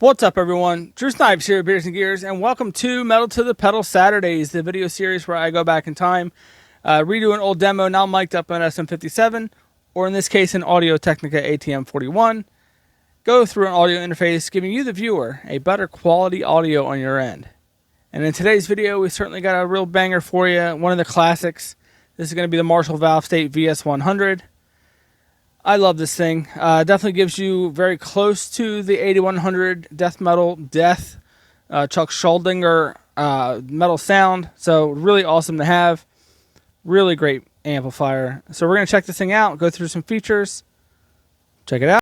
What's up, everyone? Drew Snipes here at Beers and Gears, and welcome to Metal to the Pedal Saturdays, the video series where I go back in time, redo an old demo now mic'd up on SM57, or in this case an Audio-Technica ATM41, go through an audio interface giving you, the viewer, a better quality audio on your end. And in today's video, we certainly got a real banger for you, one of the classics. This is going to be the Marshall Valve State VS100. I love this thing. Definitely gives you very close to the 8100 death metal Chuck Schuldiner metal sound. So really awesome to have. Really great amplifier. So we're going to check this thing out, go through some features. Check it out.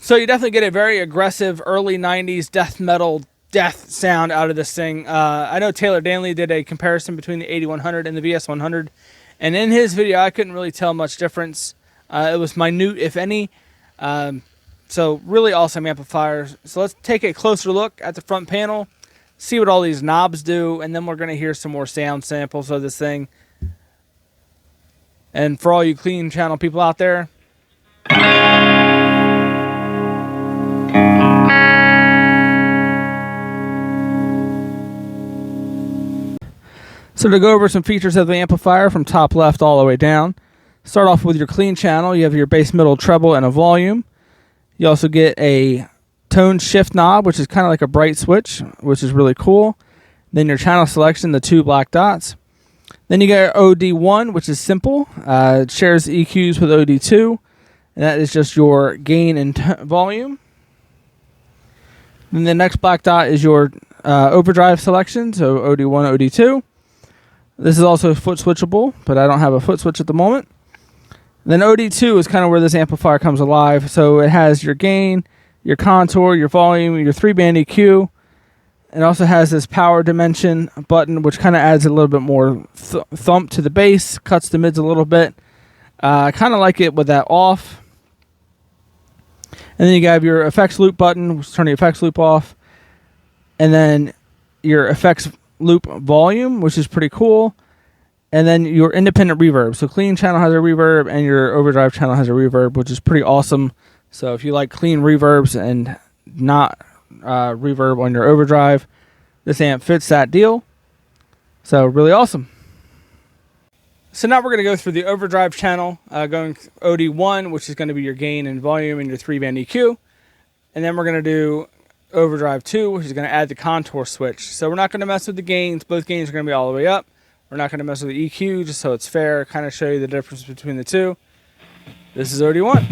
So you definitely get a very aggressive early 90s death metal sound out of this thing. I know Taylor Danley did a comparison between the 8100 and the VS100, and in his video I couldn't really tell much difference. It was minute, if any. So really awesome amplifiers. So let's take a closer look at the front panel, see what all these knobs do, and then we're going to hear some more sound samples of this thing. And for all you clean channel people out there, so to go over some features of the amplifier from top left all the way down, start off with your clean channel. You have your bass, middle, treble, and a volume. You also get a tone shift knob, which is kind of like a bright switch, which is really cool. Then your channel selection, the two black dots. Then you get your OD1, which is simple. It shares EQs with OD2, and that is just your gain and volume. Then the next black dot is your overdrive selection, so OD1, OD2. This is also foot switchable, but I don't have a foot switch at the moment. Then OD2 is kind of where this amplifier comes alive. So it has your gain, your contour, your volume, your 3-band EQ. It also has this power dimension button, which kind of adds a little bit more thump to the bass, cuts the mids a little bit. I kind of like it with that off. And then you have your effects loop button, which turn the effects loop off. And then your effects loop volume, which is pretty cool. And then your independent reverb. So clean channel has a reverb, and your overdrive channel has a reverb, which is pretty awesome. So if you like clean reverbs and not reverb on your overdrive, this amp fits that deal. So really awesome. So now we're going to go through the overdrive channel, going OD1, which is going to be your gain and volume and your 3-band EQ. And then we're going to do overdrive 2, which is going to add the contour switch. So we're not going to mess with the gains. Both gains are going to be all the way up. We're not going to mess with the EQ, just so it's fair, kind of show you the difference between the two. This is OD1.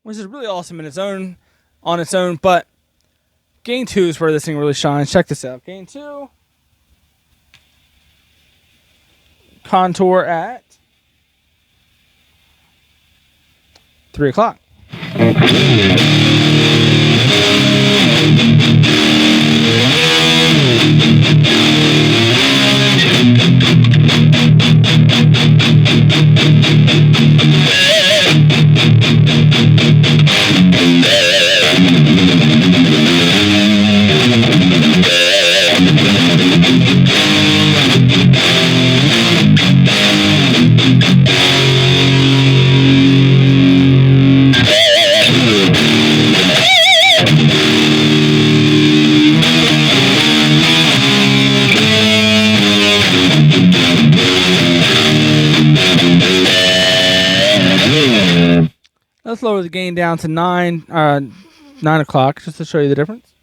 Which is really awesome in its own, on its own, but gain 2 is where this thing really shines. Check this out. Gain 2. Contour at 3 o'clock. Let's lower the gain down to 9 o'clock just to show you the difference.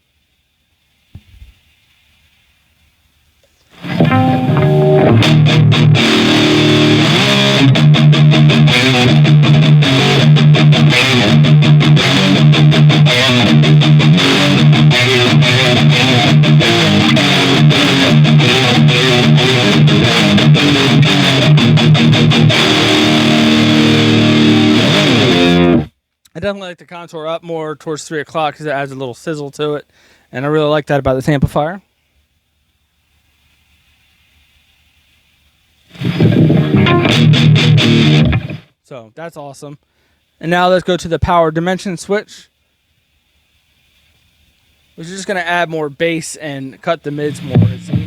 I definitely like the contour up more towards 3 o'clock because it adds a little sizzle to it. And I really like that about this amplifier. So that's awesome. And now let's go to the power dimension switch, which is just going to add more bass and cut the mids more, it seems.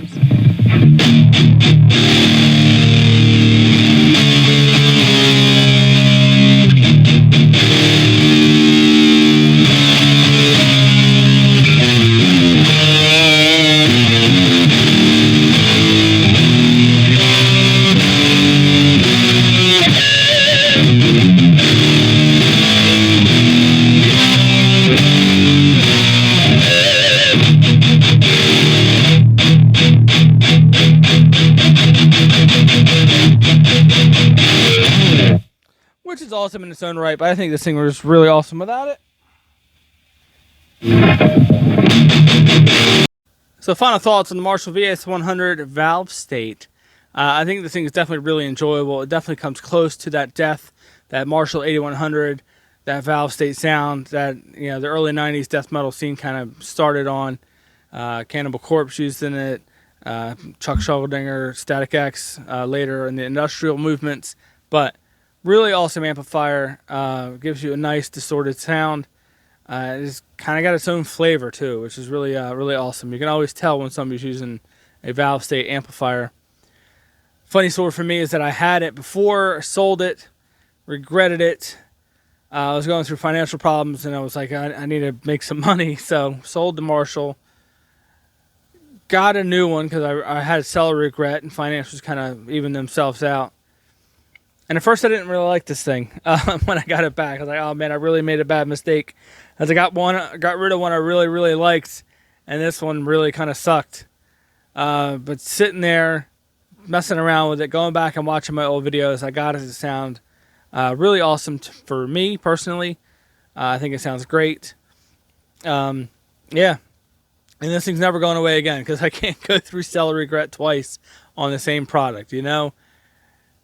Which is awesome in its own right, but I think this thing was really awesome without it. So final thoughts on the Marshall VS100 valve state. I think this thing is definitely really enjoyable. It definitely comes close to that death, that Marshall 8100, that valve state sound that, you know, the early 90s death metal scene kind of started on. Cannibal Corpse used in it, Chuck Schuldiner, Static X later in the industrial movements, but really awesome amplifier. Gives you a nice distorted sound. It's kind of got its own flavor too, which is really really awesome. You can always tell when somebody's using a valve state amplifier. Funny story for me is that I had it before, sold it, regretted it. I was going through financial problems and I was like, I need to make some money, so sold the Marshall. Got a new one because I had a seller regret and financials kind of even themselves out. And at first I didn't really like this thing when I got it back. I was like, oh man, I really made a bad mistake. As I got rid of one I really, really liked, and this one really kind of sucked. But sitting there, messing around with it, going back and watching my old videos, I got it to sound really awesome for me personally. I think it sounds great. Yeah. And this thing's never going away again because I can't go through seller regret twice on the same product, you know?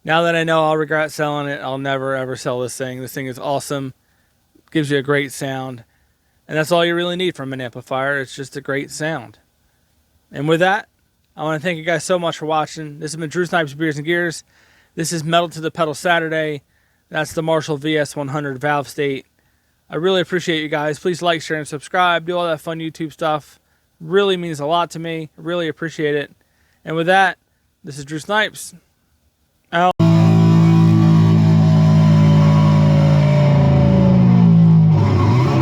Now that I know I'll regret selling it, I'll never ever sell this thing. This thing is awesome. Gives you a great sound. And that's all you really need from an amplifier. It's just a great sound. And with that, I want to thank you guys so much for watching. This has been Drew Snipes Beers and Gears. This is Metal to the Pedal Saturday. That's the Marshall VS100 valve state. I really appreciate you guys. Please like, share, and subscribe. Do all that fun YouTube stuff. Really means a lot to me. I really appreciate it. And with that, this is Drew Snipes.